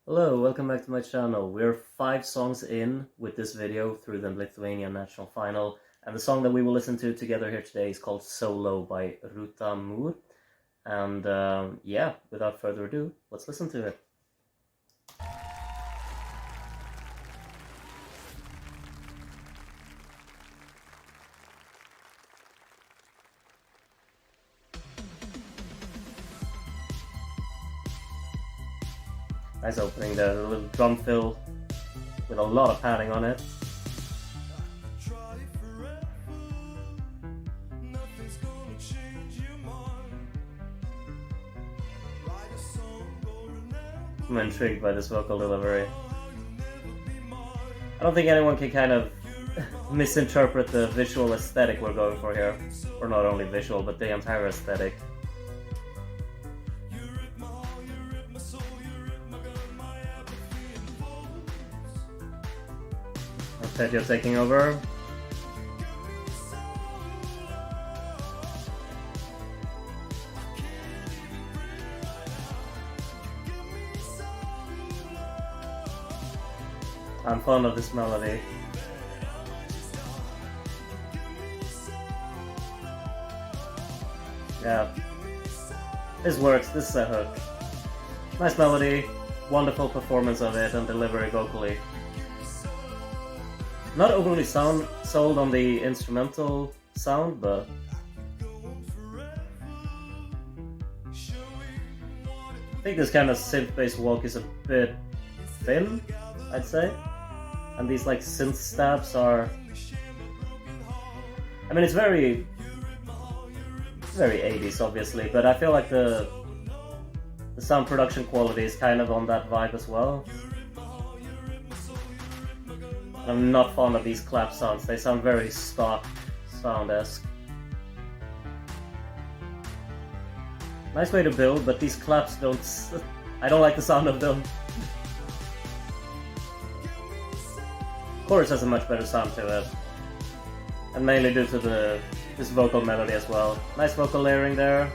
Hello, welcome back to my channel. We're 5 songs in with this video through the Lithuanian national final, and the song that we will listen to together here today is called Solo by Rūta. And yeah, without further ado, let's listen to it. Nice opening there, a little drum fill with a lot of padding on it. I'm intrigued by this vocal delivery. I don't think anyone can kind of misinterpret the visual aesthetic we're going for here. Or not only visual, but the entire aesthetic. Arpeggio taking over. I'm fond of this melody. Yeah, this works, this is a hook. Nice melody, wonderful performance of it and delivery vocally. Not overly sold on the instrumental sound, but I think this kind of synth-based walk is a bit thin, I'd say. And these like synth stabs are, I mean, it's very 80s obviously, but I feel like the sound production quality is kind of on that vibe as well. I'm not fond of these clap sounds, they sound very stock sound-esque. Nice way to build, but these claps I don't like the sound of them. Chorus has a much better sound to it, and mainly due to this vocal melody as well. Nice vocal layering there.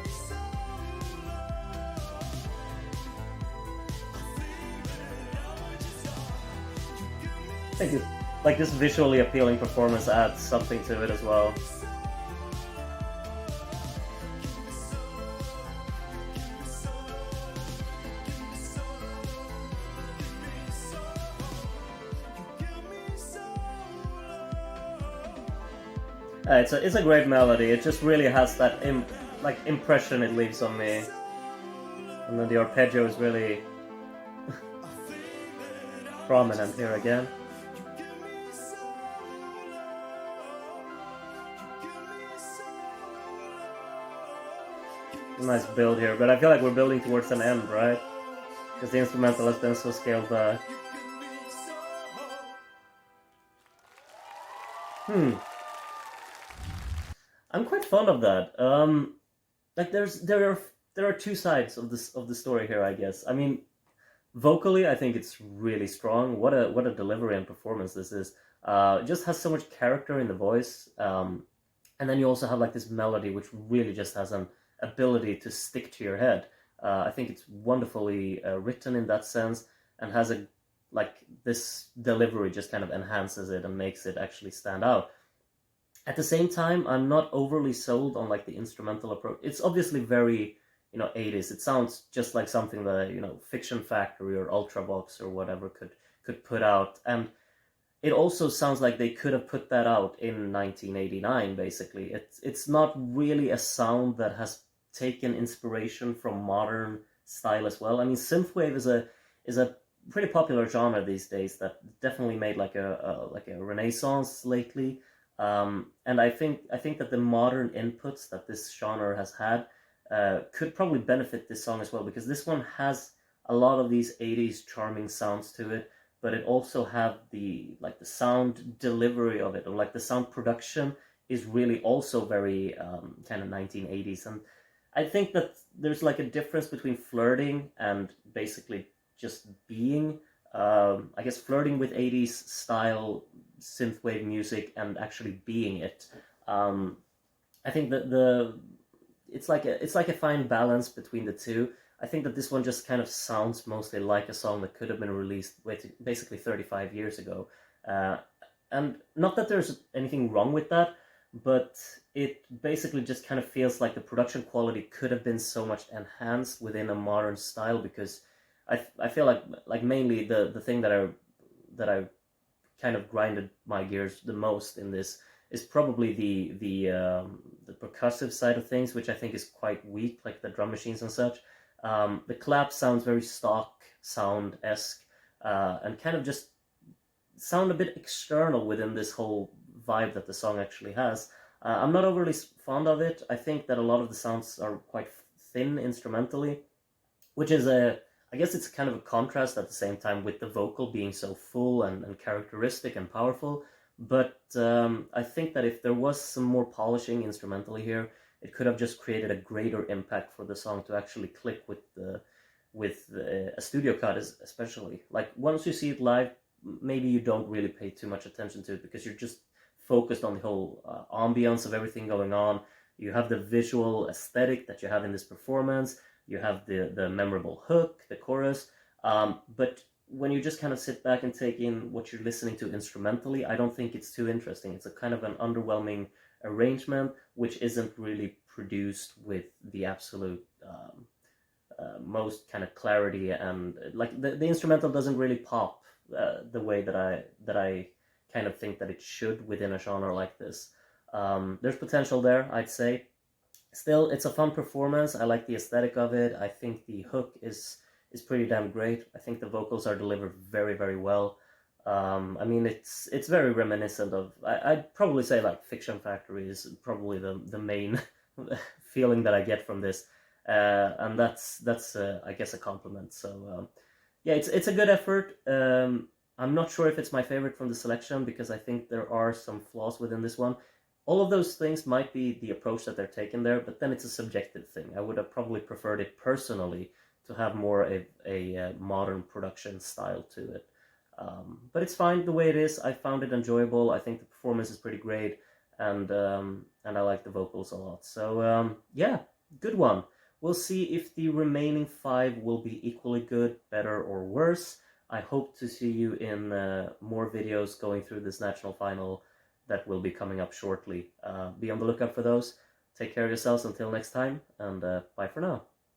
Thank you. Like this visually appealing performance adds something to it as well. It's a great melody. It just really has that impression it leaves on me, and then the arpeggio is really prominent here again. Nice build here, but I feel like we're building towards an end, right? Because the instrumental has been so scaled back. I'm quite fond of that. Like there are two sides of the story here, I guess. I mean, vocally, I think it's really strong. What a delivery and performance this is. It just has so much character in the voice. And then you also have like this melody, which really just has an ability to stick to your head. I think it's wonderfully written in that sense, and has this delivery just kind of enhances it and makes it actually stand out. At the same time, I'm not overly sold on like the instrumental approach. It's obviously very, 80s. It sounds just like something that, Fiction Factory or Ultravox or whatever could put out. And it also sounds like they could have put that out in 1989, basically. It's not really a sound that has taken inspiration from modern style as well. I mean, synthwave is a pretty popular genre these days that definitely made like a renaissance lately. And I think that the modern inputs that this genre has had could probably benefit this song as well, because this one has a lot of these 80s charming sounds to it, but it also have the sound delivery of it, or like the sound production is really also very kind of 1980s. And I think that there's like a difference between flirting and basically just being, I guess, flirting with 80s style synthwave music and actually being it. I think that it's like a fine balance between the two. I think that this one just kind of sounds mostly like a song that could have been released basically 35 years ago. Uh, and not that there's anything wrong with that, but it basically just kind of feels like the production quality could have been so much enhanced within a modern style, because I feel like mainly the thing that I kind of grinded my gears the most in this is probably the percussive side of things, which I think is quite weak, like the drum machines and such. The clap sounds very stock sound esque, and kind of just sound a bit external within this whole vibe that the song actually has. I'm not overly fond of it. I think that a lot of the sounds are quite thin instrumentally, which is I guess it's kind of a contrast at the same time with the vocal being so full and characteristic and powerful. But I think that if there was some more polishing instrumentally here, it could have just created a greater impact for the song to actually click with a studio cut, especially. Like once you see it live, maybe you don't really pay too much attention to it because you're just focused on the whole ambience of everything going on. You have the visual aesthetic that you have in this performance. You have the memorable hook, the chorus. But when you just kind of sit back and take in what you're listening to instrumentally, I don't think it's too interesting. It's a kind of an underwhelming arrangement, which isn't really produced with the absolute most kind of clarity, and like the instrumental doesn't really pop the way that I kind of think that it should within a genre like this. There's potential there, I'd say. Still, it's a fun performance. I like the aesthetic of it. I think the hook is pretty damn great. I think the vocals are delivered very, very well. I mean, it's very reminiscent of. I'd probably say like Fiction Factory is probably the main feeling that I get from this, and that's I guess a compliment. So yeah, it's a good effort. I'm not sure if it's my favorite from the selection because I think there are some flaws within this one. All of those things might be the approach that they're taking there, but then it's a subjective thing. I would have probably preferred it personally to have more of a modern production style to it. But it's fine the way it is. I found it enjoyable. I think the performance is pretty great, and I like the vocals a lot. So yeah, good one. We'll see if the remaining 5 will be equally good, better, or worse. I hope to see you in more videos going through this national final that will be coming up shortly. Be on the lookout for those. Take care of yourselves until next time, and bye for now.